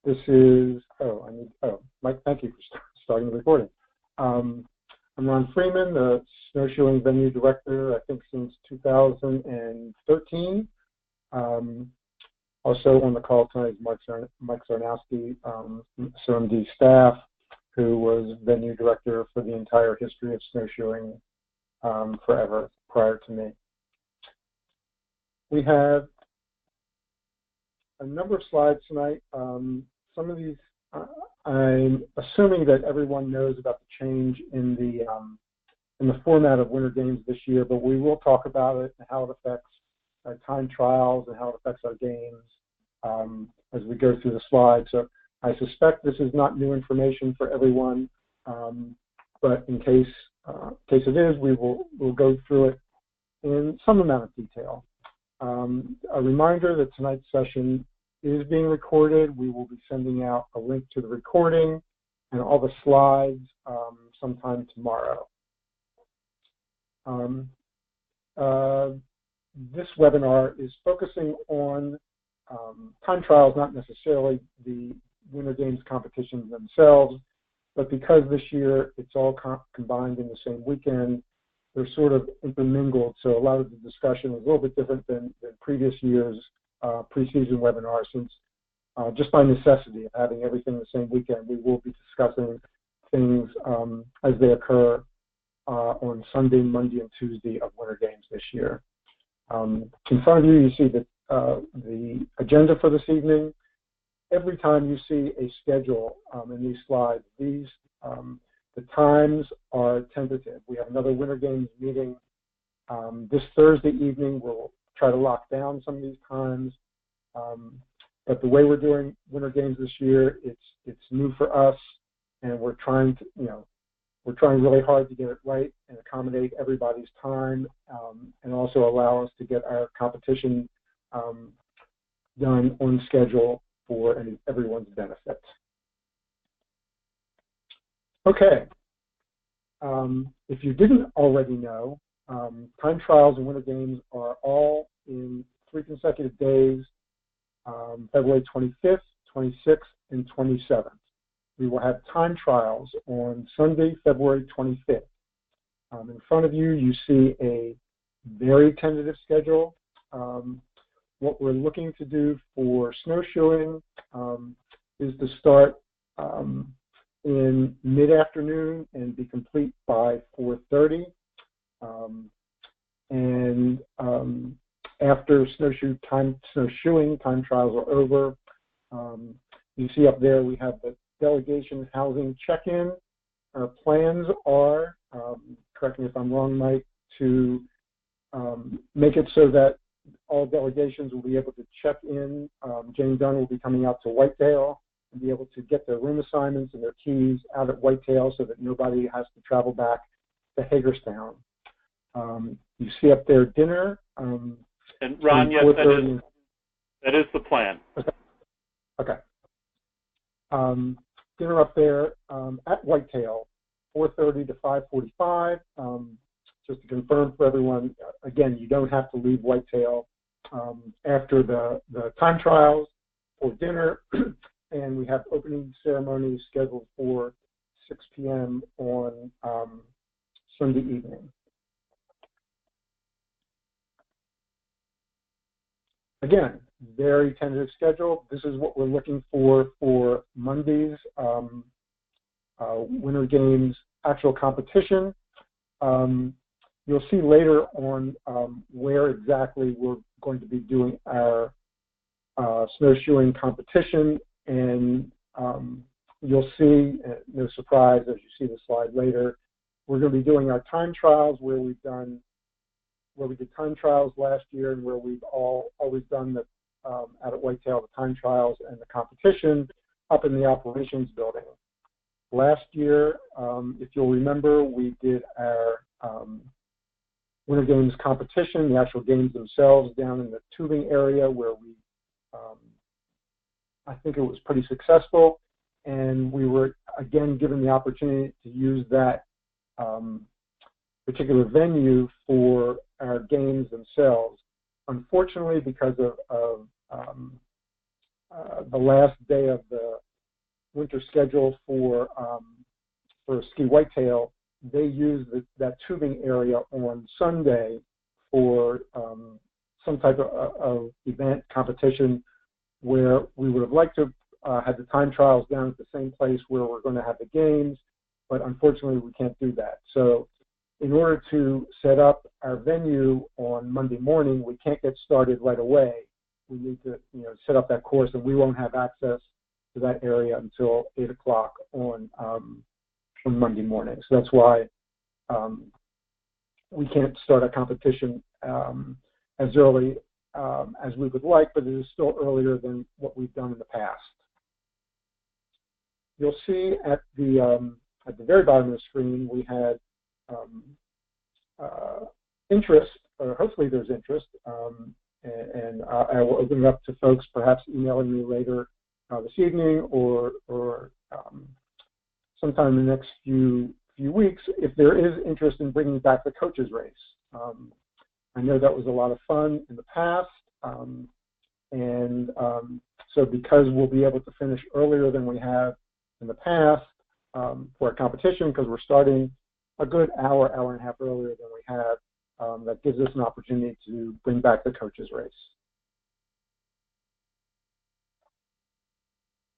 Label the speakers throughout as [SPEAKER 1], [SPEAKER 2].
[SPEAKER 1] This is, Mike, thank you for starting the recording. I'm Ron Freeman, the Snowshoeing Venue Director, I think since 2013. Also on the call tonight is Mike Zarnowski, SOMD staff, who was Venue Director for the entire history of snowshoeing forever prior to me. We have a number of slides tonight. Some of these, I'm assuming that everyone knows about the change in the format of Winter Games this year, but we will talk about it and how it affects our time trials and how it affects our games as we go through the slides. So I suspect this is not new information for everyone, but in case it is, we'll go through it in some amount of detail. A reminder that tonight's session is being recorded. We will be sending out a link to the recording and all the slides sometime tomorrow. This webinar is focusing on time trials, not necessarily the Winter Games competitions themselves, but because this year it's all combined in the same weekend, they're sort of intermingled, so a lot of the discussion is a little bit different than previous years' preseason webinars, since just by necessity of having everything the same weekend, we will be discussing things as they occur on Sunday, Monday, and Tuesday of Winter Games this year. In front of you, you see the agenda for this evening. Every time you see a schedule in these slides, the times are tentative. We have another Winter Games meeting this Thursday evening. We'll try to lock down some of these times. But the way we're doing Winter Games this year, it's new for us, and we're trying really hard to get it right and accommodate everybody's time, and also allow us to get our competition done on schedule for everyone's benefit. Okay, if you didn't already know, time trials and Winter Games are all in 3 consecutive days, February 25th, 26th, and 27th. We will have time trials on Sunday, February 25th. In front of you, you see a very tentative schedule. What we're looking to do for snowshoeing is to start in mid-afternoon and be complete by 4:30. After snowshoeing time trials are over, you see up there we have the delegation housing check-in. Our plans are, correct me if I'm wrong, Mike, to make it so that all delegations will be able to check in. Jane Dunn will be coming out to Whitetail and be able to get their room assignments and their keys out at Whitetail so that nobody has to travel back to Hagerstown. You see up there dinner.
[SPEAKER 2] And Ron, yes, that is the plan.
[SPEAKER 1] Okay. Dinner up there at Whitetail, 4:30 to 5:45. Just to confirm for everyone, again, you don't have to leave Whitetail after the time trials for dinner, and we have opening ceremonies scheduled for 6 p.m. on Sunday evening. Again, very tentative schedule. This is what we're looking for Monday's Winter Games actual competition. You'll see later on where exactly we're going to be doing our snowshoeing competition, and you'll see, no surprise as you see the slide later, we're going to be doing our time trials where we did time trials last year, and where we've always done the out at Whitetail, the time trials and the competition up in the operations building. Last year, if you'll remember, we did our Winter Games competition, the actual games themselves, down in the tubing area where I think it was pretty successful, and we were again given the opportunity to use that particular venue for our games themselves. Unfortunately, because of the last day of the winter schedule for ski whitetail, they use that tubing area on Sunday for some type of event competition, where we would have liked to have the time trials down at the same place where we're going to have the games, but unfortunately we can't do that. So in order to set up our venue on Monday morning, we can't get started right away. We need to set up that course, and we won't have access to that area until 8 o'clock on Monday morning. So that's why we can't start a competition as early as we would like, but it is still earlier than what we've done in the past. You'll see at the very bottom of the screen we had interest, or hopefully there's interest, and I will open it up to folks perhaps emailing me later this evening or sometime in the next few weeks if there is interest in bringing back the coaches race. I know that was a lot of fun in the past, so because we'll be able to finish earlier than we have in the past for a competition, because we're starting a good hour and a half earlier than we have, that gives us an opportunity to bring back the coaches race.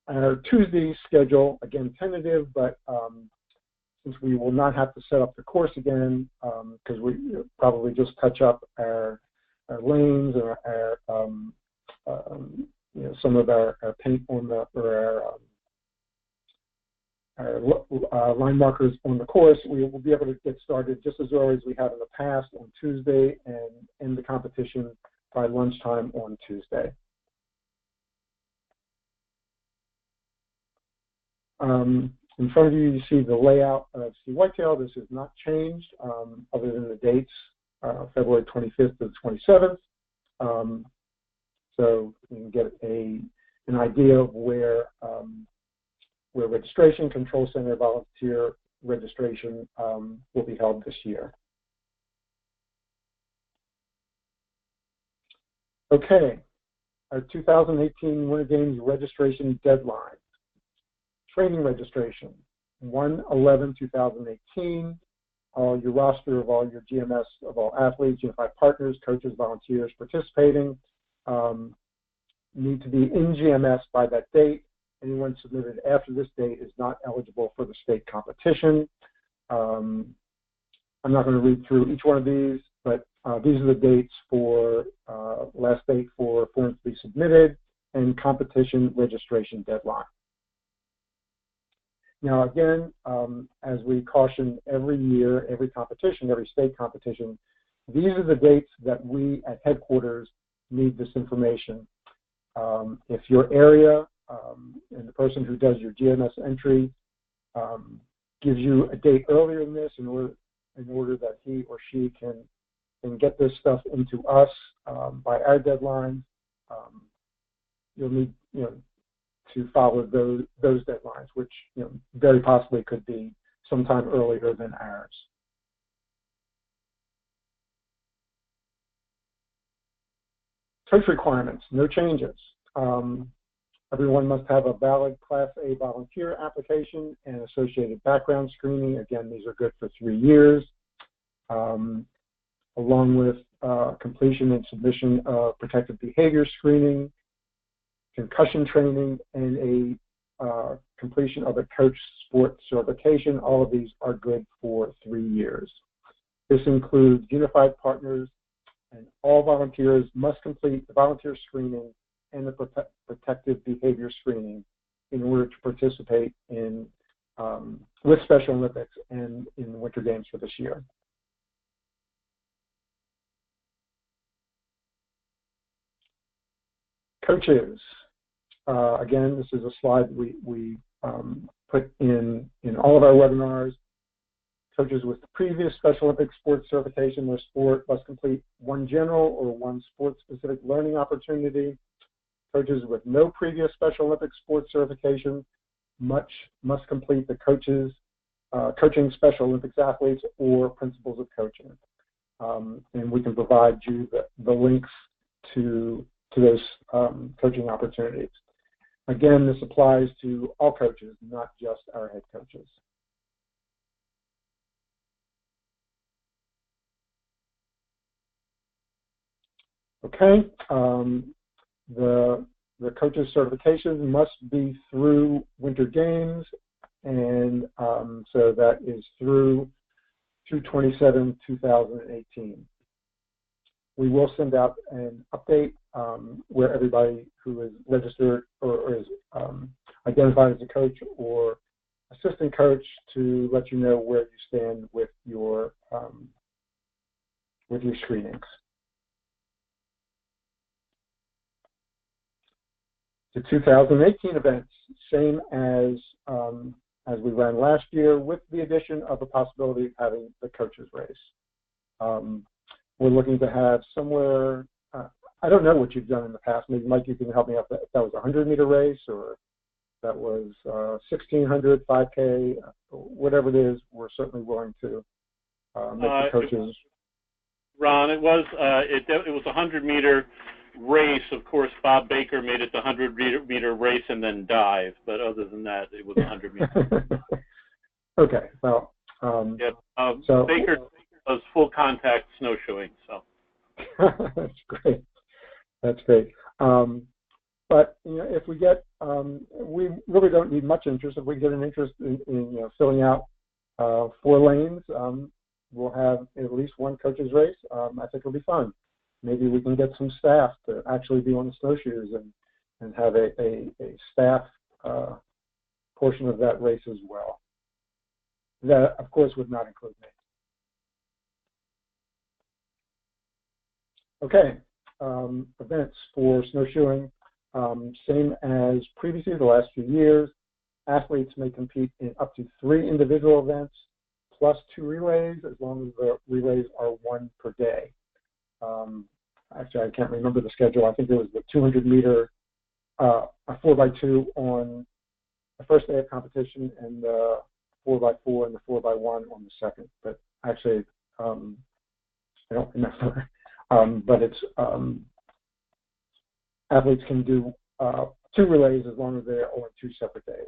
[SPEAKER 1] Our Tuesday schedule, again tentative, but since we will not have to set up the course again, because we probably just touch up our lanes and some of our paint on the, or our line markers on the course, we will be able to get started just as early as we have in the past on Tuesday and end the competition by lunchtime on Tuesday. In front of you, you see the layout of ski whitetail. This has not changed other than the dates, February 25th to the 27th. So you can get an idea of where registration, control center, volunteer registration will be held this year. Okay, our 2018 Winter Games registration deadline. Training registration, 1/11/2018. Your roster of all your GMS of all athletes, unified partners, coaches, volunteers participating need to be in GMS by that date. Anyone submitted after this date is not eligible for the state competition. I'm not going to read through each one of these, but these are the dates for last date for forms to be submitted and competition registration deadline. Now again, as we caution every year, every competition, every state competition, these are the dates that we at headquarters need this information. If your area and the person who does your GMS entry gives you a date earlier than this in order that he or she can get this stuff into us by our deadline, you'll need to follow those deadlines, which very possibly could be sometime earlier than ours. Coach requirements, no changes. Everyone must have a valid Class A volunteer application and associated background screening. Again, these are good for 3 years, along with completion and submission of protective behavior screening, concussion training, and a completion of a coach sport certification. All of these are good for 3 years. This includes unified partners, and all volunteers must complete the volunteer screening and the protective behavior screening in order to participate in with Special Olympics and in the Winter Games for this year. Coaches. Again, this is a slide we put in all of our webinars. Coaches with the previous Special Olympics sports certification, their sport must complete 1 general or 1 sport-specific learning opportunity. Coaches with no previous Special Olympics sports certification must complete the coaching Special Olympics athletes or principles of coaching. And we can provide you the links to those coaching opportunities. Again, this applies to all coaches, not just our head coaches. Okay, the coaches' certifications must be through Winter Games, and so that is through 2/27/2018. We will send out an update where everybody who is registered or is identified as a coach or assistant coach to let you know where you stand with your screenings. The 2018 events, same as we ran last year, with the addition of a possibility of having the coaches race. We're looking to have somewhere, I don't know what you've done in the past. Maybe Mike, you can help me out. If that was a 100-meter race or that was 1,600, 5K, whatever it is, we're certainly willing to make the coaches.
[SPEAKER 2] Ron, it was a 100-meter race. Of course, Bob Baker made it the 100-meter race and then dive. But other than that, it was 100 meters.
[SPEAKER 1] Okay. Well.
[SPEAKER 2] So Baker does full contact snowshoeing. So.
[SPEAKER 1] That's great. That's great. But if we get, we really don't need much interest. If we get an interest in filling out 4 lanes, we'll have at least one coach's race. I think it'll be fun. Maybe we can get some staff to actually be on the snowshoes and have a staff portion of that race as well. That, of course, would not include me. Okay, events for snowshoeing, same as previously the last few years. Athletes may compete in up to 3 individual events plus 2 relays, as long as the relays are 1 per day. Actually, I can't remember the schedule. I think it was the 200-meter, a 4x2 on the first day of competition, and the 4x4 and the 4x1 on the second. But actually, I don't remember. But it's athletes can do 2 relays as long as they're on 2 separate days.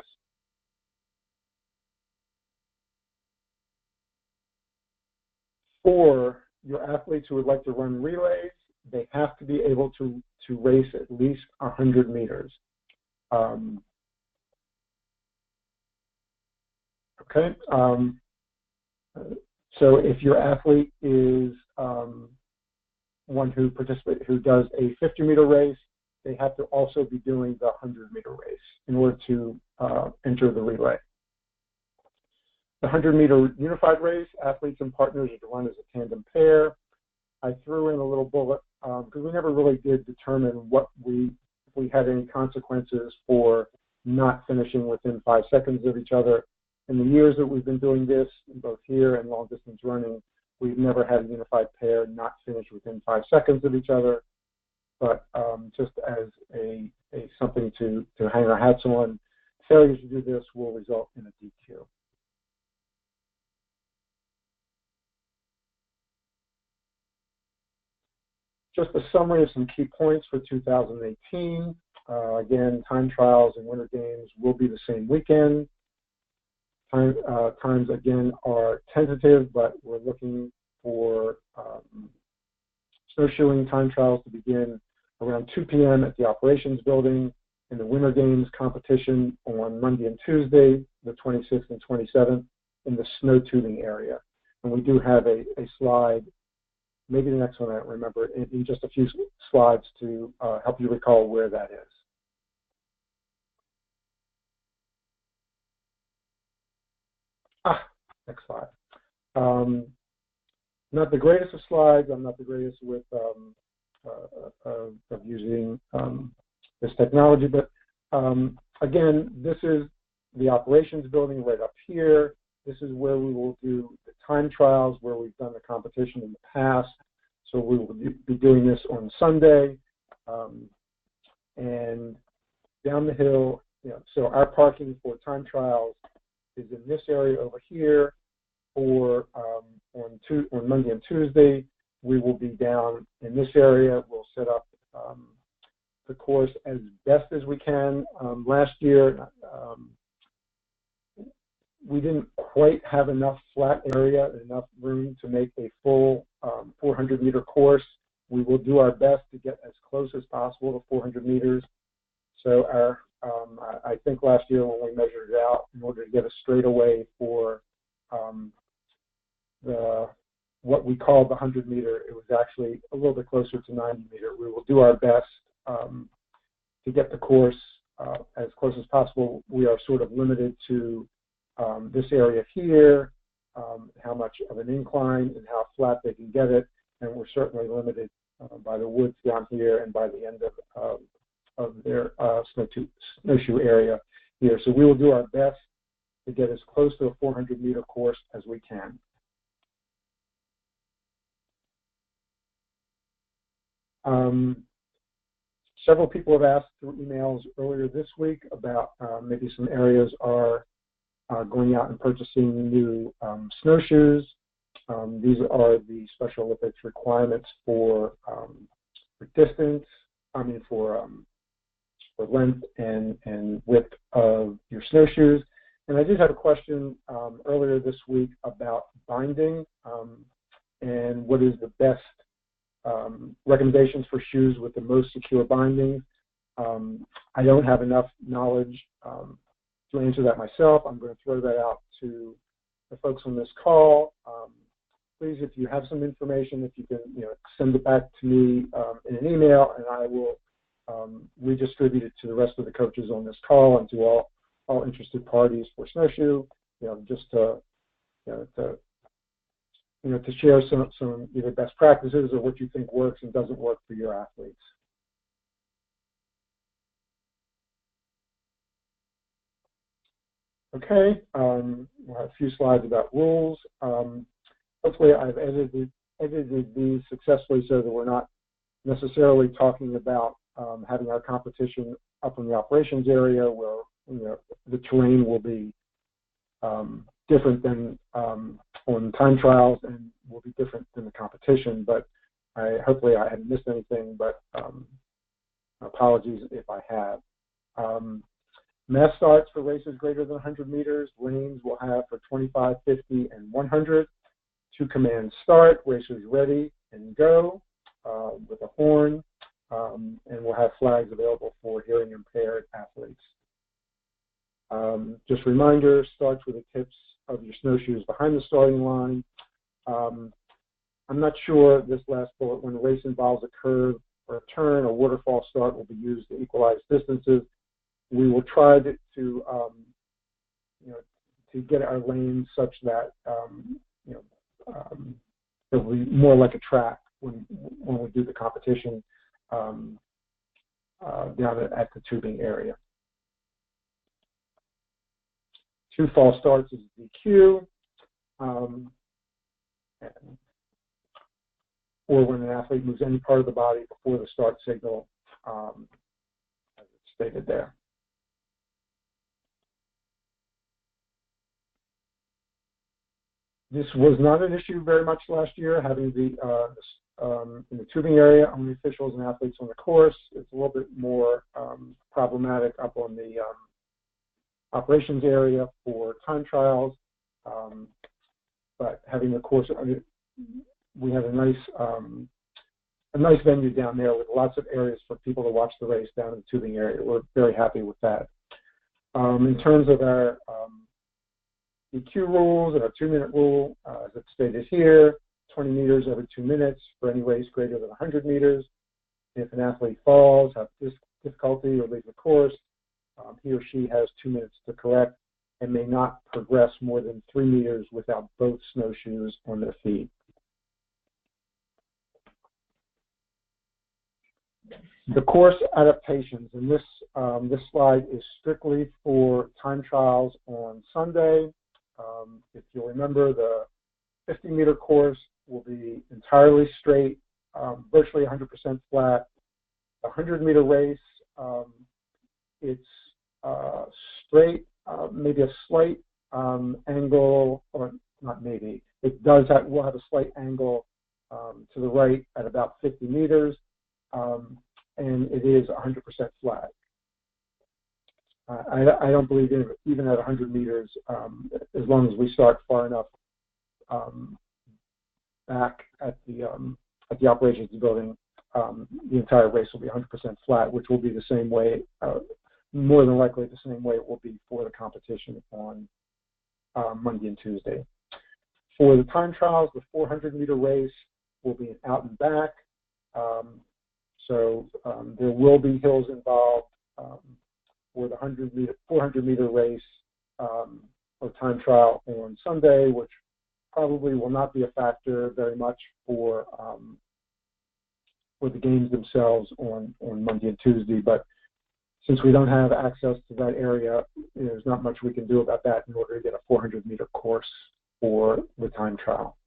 [SPEAKER 1] For your athletes who would like to run relays, they have to be able to race at least 100 meters. Okay. So if your athlete is one who does a 50-meter race, they have to also be doing the 100-meter race in order to enter the relay. The 100-meter unified race, athletes and partners are to run as a tandem pair. I threw in a little bullet because we never really did determine if we had any consequences for not finishing within 5 seconds of each other. In the years that we've been doing this, both here and long distance running, we've never had a unified pair not finish within 5 seconds of each other. But just as a something to hang our hats on, failures to do this will result in a DQ. Just a summary of some key points for 2018. Again, time trials and winter games will be the same weekend. Times again are tentative, but we're looking for snowshoeing time trials to begin around 2 p.m. at the operations building, and the winter games competition on Monday and Tuesday, the 26th and 27th, in the snow tubing area. And we do have a slide, maybe the next one I don't remember, in just a few slides to help you recall where that is. Next slide. Not the greatest of slides. I'm not the greatest with of using this technology, but again, this is the operations building right up here. This is where we will do the time trials, where we've done the competition in the past. So we will be doing this on Sunday, and down the hill. So our parking for time trials is in this area over here. Or on Monday and Tuesday, we will be down in this area. We'll set up the course as best as we can. Last year, we didn't quite have enough flat area, enough room to make a full 400-meter course. We will do our best to get as close as possible to 400 meters. So I think last year when we measured it out, in order to get a straightaway for what we called the 100-meter, it was actually a little bit closer to 90-meter. We will do our best to get the course as close as possible. We are sort of limited to this area here, how much of an incline and how flat they can get it, and we're certainly limited by the woods down here and by the end of their snowshoe area here. So we will do our best to get as close to a 400-meter course as we can. Several people have asked through emails earlier this week about maybe some areas are going out and purchasing new snowshoes. These are the Special Olympics requirements for distance, for length and width of your snowshoes. And I did have a question earlier this week about binding and what is the best recommendations for shoes with the most secure binding. I don't have enough knowledge to answer that myself. I'm going to throw that out to the folks on this call. Please, if you have some information, if you can send it back to me in an email, and I will redistribute it to the rest of the coaches on this call and to all interested parties for snowshoe, just to share some either best practices or what you think works and doesn't work for your athletes. Okay, we'll have a few slides about rules. Hopefully I've edited these successfully so that we're not necessarily talking about having our competition up in the operations area where the terrain will be different than on time trials and will be different than the competition. But hopefully I haven't missed anything, but apologies if I have. Mass starts for races greater than 100 meters. Lanes will have for 25, 50, and 100. 2 commands start, racers ready and go with a horn, and we'll have flags available for hearing impaired athletes. Just a reminder, starts with the tips of your snowshoes behind the starting line. I'm not sure this last bullet, when a race involves a curve or a turn, a waterfall start will be used to equalize distances. We will try to get our lanes such that it will be more like a track when we do the competition down at the tubing area. 2 false starts is DQ, or when an athlete moves any part of the body before the start signal, as it's stated there. This was not an issue very much last year, having in the tubing area, only officials and athletes on the course. It's a little bit more problematic up on the operations area for time trials, but having the course, we have a nice venue down there with lots of areas for people to watch the race down in the tubing area. We're very happy with that. In terms of our EQ rules and our 2-minute rule, as it's stated here, 20 meters every 2 minutes for any race greater than 100 meters. If an athlete falls, has difficulty, or leaves the course, he or she has 2 minutes to correct and may not progress more than 3 meters without both snowshoes on their feet. The course adaptations, and this slide is strictly for time trials on Sunday. If you'll remember, the 50-meter course will be entirely straight, virtually 100% flat. The 100-meter race, it's straight, maybe a slight angle, or not maybe, will have a slight angle to the right at about 50 meters. and it is 100% flat. I don't believe even at 100 meters, as long as we start far enough back at the operations building, the entire race will be 100% flat, which will be the same way, more than likely the same way it will be for the competition on Monday and Tuesday. For the time trials, the 400-meter race will be an out and back. So there will be hills involved for the 400-meter race or time trial on Sunday, which probably will not be a factor very much for the games themselves on Monday and Tuesday. But since we don't have access to that area, there's not much we can do about that in order to get a 400-meter course for the time trial.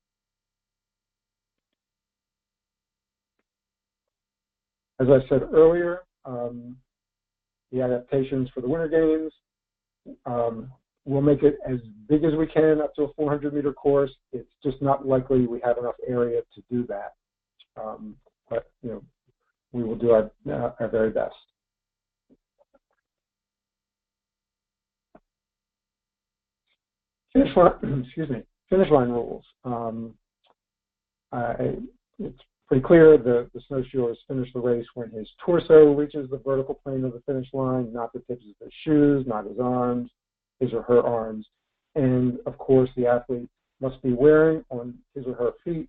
[SPEAKER 1] As I said earlier, the adaptations for the Winter Games, we'll make it as big as we can up to a 400-meter course. It's just not likely we have enough area to do that. But we will do our very best. Finish line rules. It's pretty clear the snowshoers finish the race when his torso reaches the vertical plane of the finish line, not the tips of his shoes, not his arms, his or her arms. And of course, the athlete must be wearing on his or her feet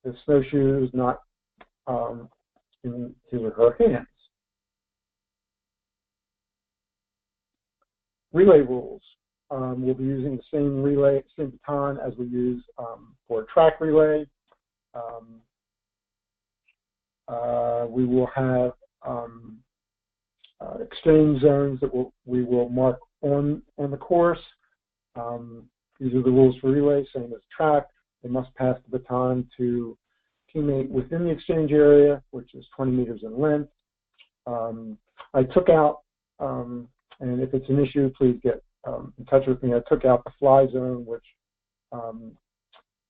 [SPEAKER 1] the snowshoes, not in his or her hands. Relay rules. We'll be using the same baton as we use for track relay. We will have exchange zones that we will mark on the course. These are the rules for relay, same as track. They must pass the baton to teammate within the exchange area, which is 20 meters in length. I took out, and if it's an issue, please get in touch with me. I took out the fly zone, which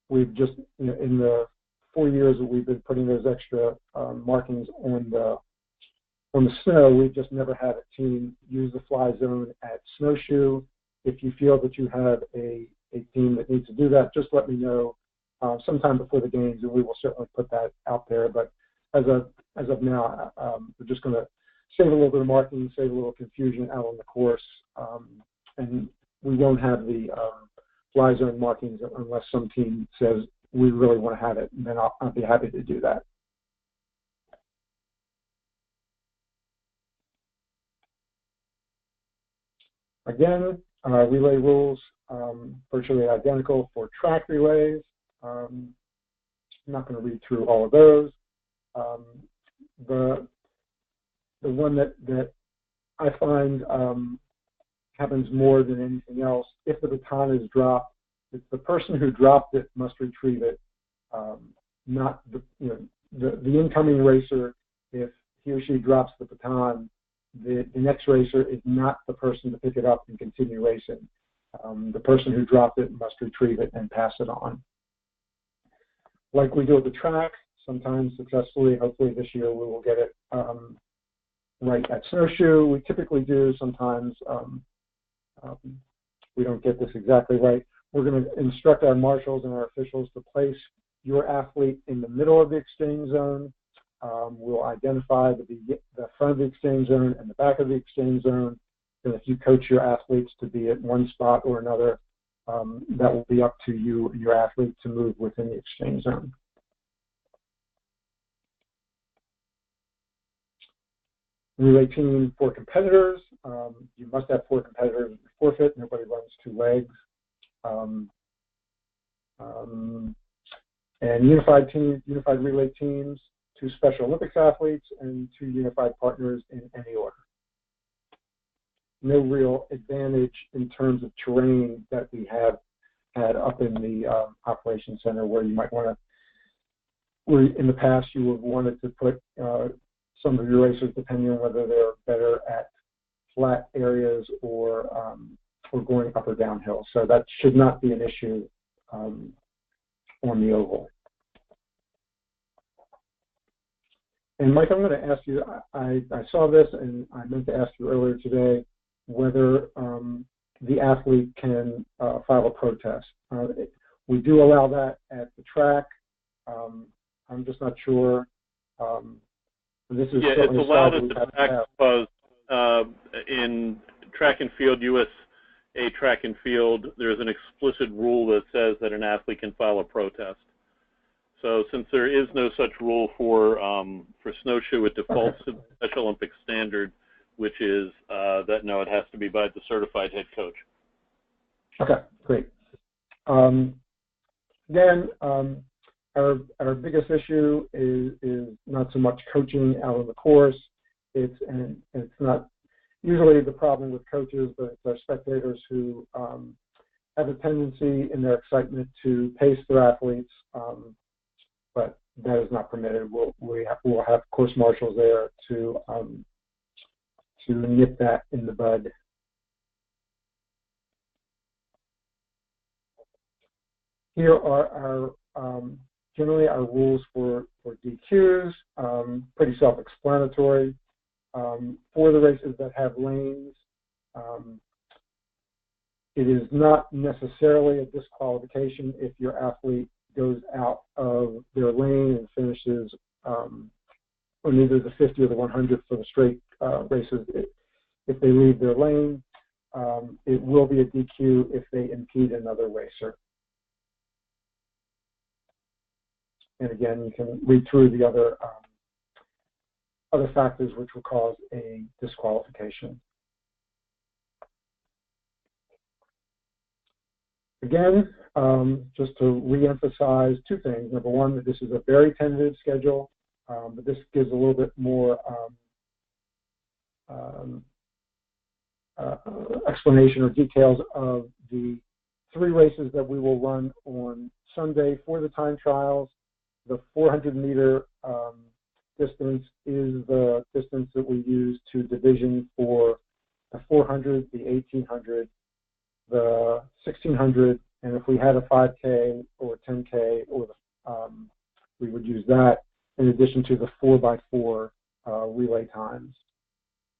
[SPEAKER 1] we've just, in the 4 years that we've been putting those extra markings on the snow, we've just never had a team use the fly zone at Snowshoe. If you feel that you have a team that needs to do that, just let me know sometime before the games, and we will certainly put that out there. But as of now, we're just going to save a little bit of marking, save a little confusion out on the course, and we won't have the fly zone markings unless some team says we really want to have it, and then I'll be happy to do that. Again, relay rules virtually identical for track relays. I'm not going to read through all of those. The one that I find happens more than anything else, if the baton is dropped, it's the person who dropped it must retrieve it, not the incoming racer. If he or she drops the baton, the next racer is not the person to pick it up and continue racing. The person who dropped it must retrieve it and pass it on. Like we do at the track, sometimes successfully. Hopefully this year we will get it right at Snowshoe. We typically do. Sometimes we don't get this exactly right. We're going to instruct our marshals and our officials to place your athlete in the middle of the exchange zone. We'll identify the front of the exchange zone and the back of the exchange zone. And if you coach your athletes to be at one spot or another, that will be up to you and your athlete to move within the exchange zone. Relay team for competitors. You must have 4 competitors in the forfeit. Nobody runs 2 legs. And unified relay teams, 2 Special Olympics athletes, and 2 unified partners in any order. No real advantage in terms of terrain that we have had up in the operations center, where you might want to, where in the past you would have wanted to put some of your racers, depending on whether they're better at flat areas or going up or downhill. So that should not be an issue on the oval. And Mike, I'm going to ask you, I saw this and I meant to ask you earlier today whether the athlete can file a protest. We do allow that at the track. I'm just not sure. This is
[SPEAKER 2] it's allowed at the track because in track and field, USA track and field, there's an explicit rule that says that an athlete can file a protest. So since there is no such rule for snowshoe, it defaults to the Special Olympic standard, which is that no, it has to be by the certified head coach.
[SPEAKER 1] Okay, great. Again, our biggest issue is not so much coaching out on the course. It's not usually the problem with coaches, but it's our spectators who have a tendency in their excitement to pace their athletes, but that is not permitted. We'll have course marshals there to nip that in the bud. Here are our generally our rules for DQs, pretty self-explanatory. For the races that have lanes, it is not necessarily a disqualification if your athlete goes out of their lane and finishes on either the 50 or the 100 for the straight races. If they leave their lane, it will be a DQ if they impede another racer. And again, you can read through the other factors which will cause a disqualification. Again, just to re-emphasize two things. Number one, that this is a very tentative schedule, but this gives a little bit more explanation or details of the 3 races that we will run on Sunday for the time trials. The 400-meter distance is the distance that we use to division for the 400, the 1800, the 1600, and if we had a 5K or 10K, or we would use that in addition to the 4x4 relay times.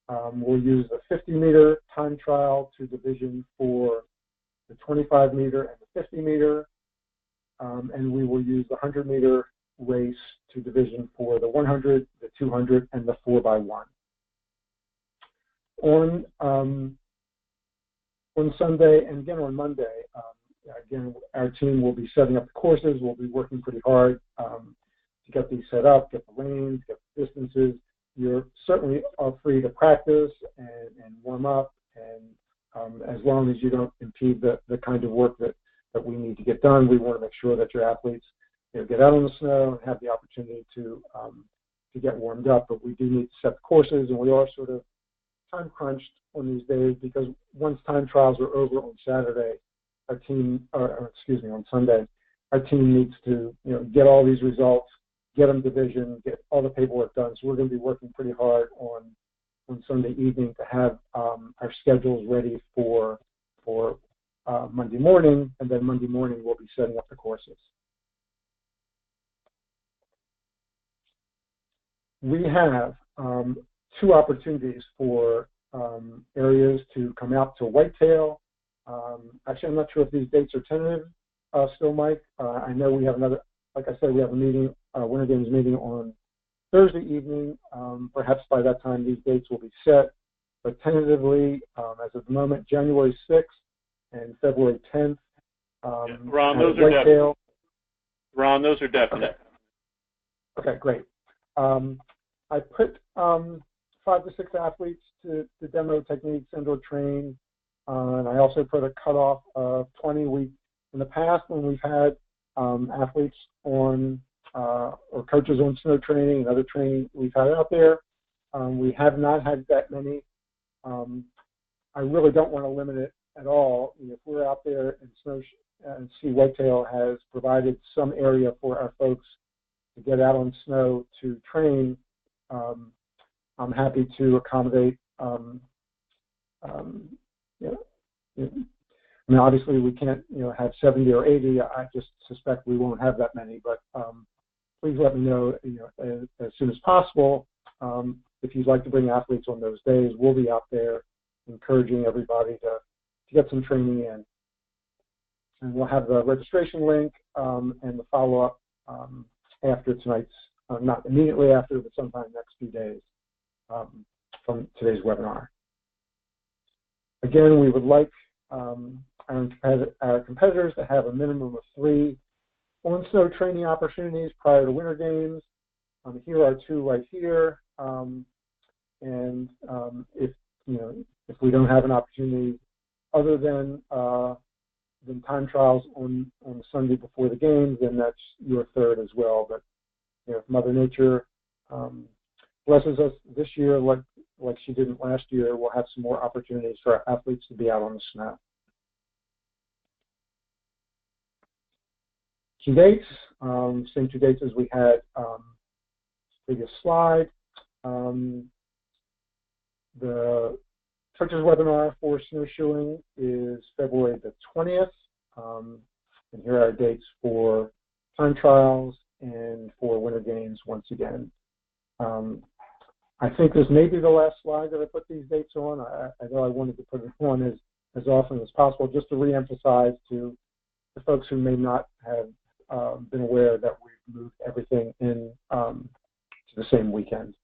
[SPEAKER 1] We'll use the 50-meter time trial to division for the 25-meter and the 50-meter, and we will use the 100-meter race to division for the 100, the 200, and the 4x1. On Sunday and again on Monday, again, our team will be setting up the courses. We'll be working pretty hard to get these set up, get the lanes, get the distances. You're certainly free to practice and warm up, and as long as you don't impede the kind of work that we need to get done, we want to make sure that your athletes get out on the snow and have the opportunity to get warmed up. But we do need to set the courses, and we are sort of time crunched on these days because once time trials are over on Saturday, our team, on Sunday, our team needs to get all these results, get them division, get all the paperwork done. So we're going to be working pretty hard on Sunday evening to have our schedules ready for Monday morning, and then Monday morning we'll be setting up the courses. We have 2 opportunities for areas to come out to whitetail. Actually, I'm not sure if these dates are tentative still, Mike. I know we have another, like I said, we have a meeting, Winter Games meeting on Thursday evening. Perhaps by that time these dates will be set. But tentatively, as of the moment, January 6th and February 10th.
[SPEAKER 2] Ron, those are definite. Ron, those are definite.
[SPEAKER 1] Okay, great. I put 5 to 6 athletes to demo techniques and or train, and I also put a cutoff of 20. In the past, when we've had athletes on or coaches on snow training and other training we've had out there, we have not had that many. I really don't want to limit it at all. If we're out there and see Whitetail has provided some area for our folks to get out on snow to train, I'm happy to accommodate. I mean, obviously we can't, have 70 or 80. I just suspect we won't have that many. But please let me know, as soon as possible. If you'd like to bring athletes on those days, we'll be out there encouraging everybody to get some training in. And we'll have the registration link and the follow-up after tonight's, not immediately after, but sometime next few days from today's webinar. Again, we would like our competitors to have a minimum of 3 on-snow training opportunities prior to Winter Games. Here are 2 right here. And if we don't have an opportunity other than time trials on the Sunday before the games, then that's your 3rd as well. But if Mother Nature blesses us this year, like she didn't last year, we'll have some more opportunities for our athletes to be out on the snow. Key dates, same 2 dates as we had previous slide. The coaches webinar for snowshoeing is February the 20th. And here are our dates for time trials and for Winter Games once again. I think this may be the last slide that I put these dates on. I know I wanted to put it on as often as possible, just to reemphasize to the folks who may not have been aware that we've moved everything in to the same weekend.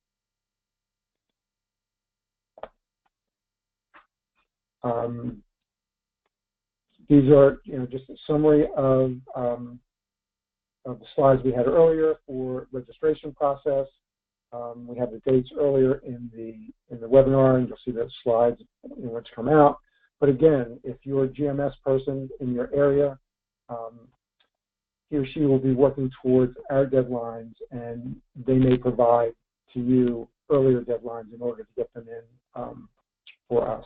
[SPEAKER 1] These are, just a summary of the slides we had earlier for registration process. We have the dates earlier in the webinar, and you'll see those slides which come out. But again, if you're a GMS person in your area, he or she will be working towards our deadlines, and they may provide to you earlier deadlines in order to get them in for us.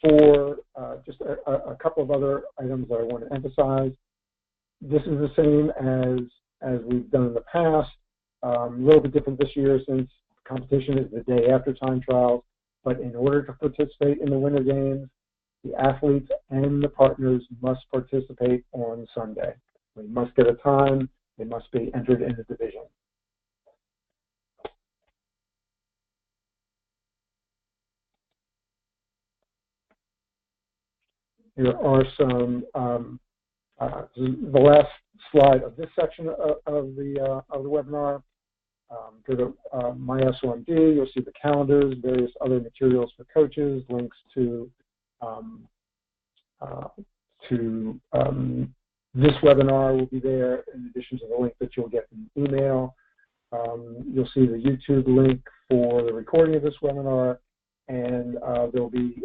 [SPEAKER 1] For just a couple of other items that I want to emphasize, this is the same as we've done in the past. A little bit different this year since competition is the day after time trials, but in order to participate in the Winter Games, the athletes and the partners must participate on Sunday. They must get a time, they must be entered in a division. Here are some, the last slide of this section of the webinar. Go to My SOMD, you'll see the calendars, various other materials for coaches, links to this webinar will be there in addition to the link that you'll get in the email. You'll see the YouTube link for the recording of this webinar, and there'll be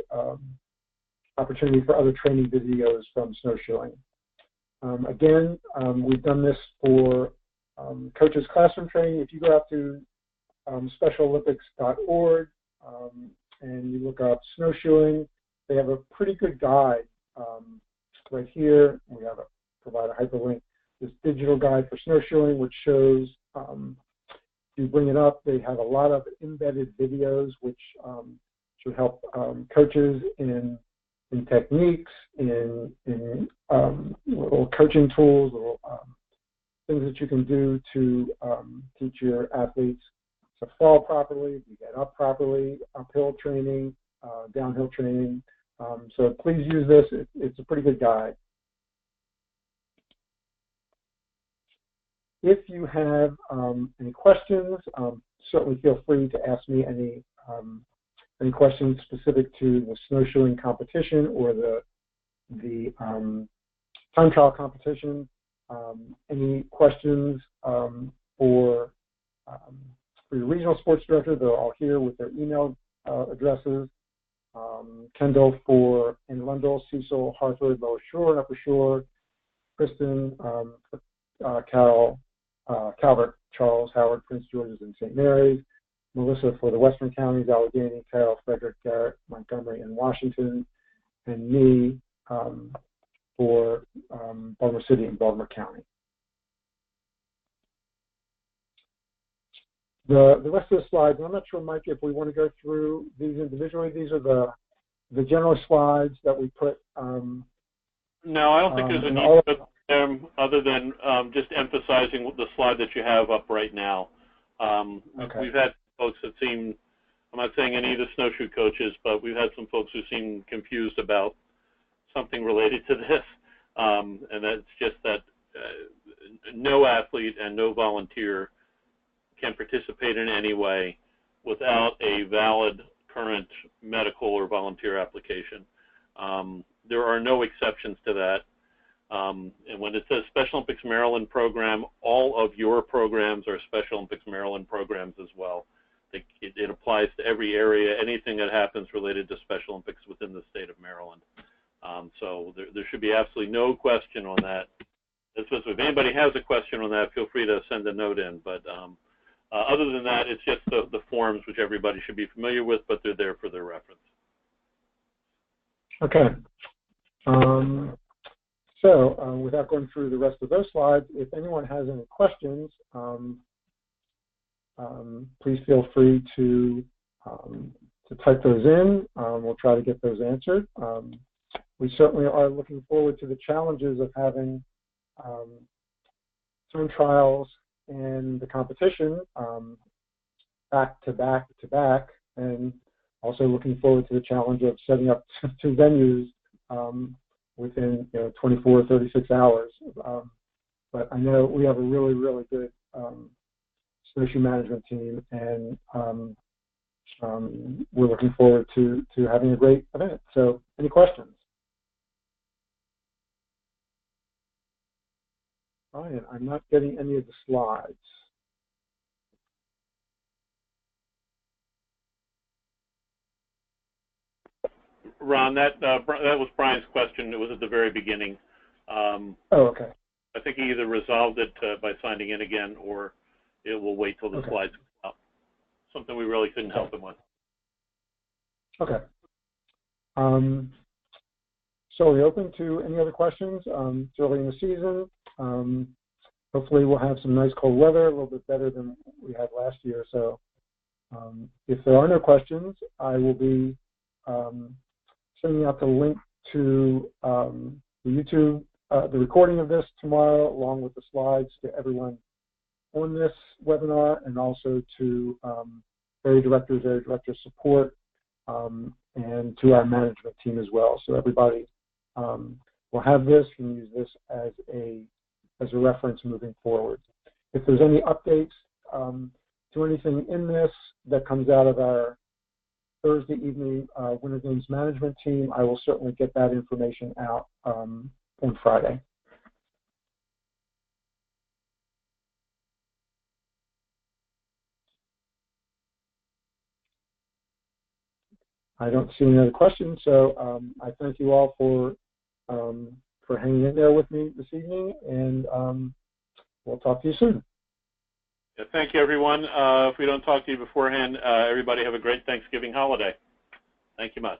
[SPEAKER 1] opportunity for other training videos from snowshoeing. Again, we've done this for coaches classroom training. If you go out to specialolympics.org and you look up snowshoeing, they have a pretty good guide right here. We have provide a hyperlink. This digital guide for snowshoeing, which shows, if you bring it up, they have a lot of embedded videos which should help coaches in techniques, in little coaching tools, little things that you can do to teach your athletes to fall properly, to get up properly, uphill training, downhill training. So please use this. It's a pretty good guide. If you have any questions, certainly feel free to ask me any questions specific to the snowshoeing competition or the time trial competition. Any questions for your regional sports director, they're all here with their email addresses. Kendall for Anne Arundel, Cecil, Hartford, Lower Shore, and Upper Shore. Kristen, Carol, Calvert, Charles, Howard, Prince George's, and St. Mary's. Melissa for the Western Counties, Allegheny, Carroll, Frederick, Garrett, Montgomery, and Washington. And me for Baltimore City and Baltimore County. The rest of the slides, and I'm not sure, Mike, if we want to go through these individually. These are the the general slides that we put.
[SPEAKER 2] No, I don't think there's a need to put them other than just emphasizing the slide that you have up right now.
[SPEAKER 1] Okay.
[SPEAKER 2] We've had folks that seem, I'm not saying any of the snowshoe coaches, but we've had some folks who seem confused about something related to this. And that's just that no athlete and no volunteer can participate in any way without a valid current medical or volunteer application. There are no exceptions to that. And when it says Special Olympics Maryland program, all of your programs are Special Olympics Maryland programs as well. It applies to every area, anything that happens related to Special Olympics within the state of Maryland. So there should be absolutely no question on that. If anybody has a question on that, feel free to send a note in. But other than that, it's just the forms which everybody should be familiar with, but they're there for their reference.
[SPEAKER 1] Okay. So without going through the rest of those slides, if anyone has any questions, please feel free to type those in. We'll try to get those answered. We certainly are looking forward to the challenges of having time trials and the competition back to back to back, and also looking forward to the challenge of setting up two venues within 24, 36 hours. But I know we have a really, really good snowshoe management team, and we're looking forward to having a great event. So any questions? Brian, I'm not getting any of the slides.
[SPEAKER 2] Ron, that was Brian's question. It was at the very beginning.
[SPEAKER 1] Oh, okay.
[SPEAKER 2] I think he either resolved it by signing in again, or it will wait till the slides come up. Something we really couldn't help him with.
[SPEAKER 1] Okay. So we're open to any other questions. It's early in the season. Hopefully we'll have some nice cold weather, a little bit better than we had last year. So if there are no questions, I will be sending out the link to the YouTube, the recording of this tomorrow, along with the slides to everyone on this webinar, and also to area director support, and to our management team as well. So everybody will have this and use this as a reference moving forward. If there's any updates to anything in this that comes out of our Thursday evening Winter Games management team, I will certainly get that information out on Friday. I don't see any other questions, so I thank you all for hanging in there with me this evening, and we'll talk to you soon.
[SPEAKER 2] Yeah, thank you, everyone. If we don't talk to you beforehand, everybody have a great Thanksgiving holiday. Thank you much.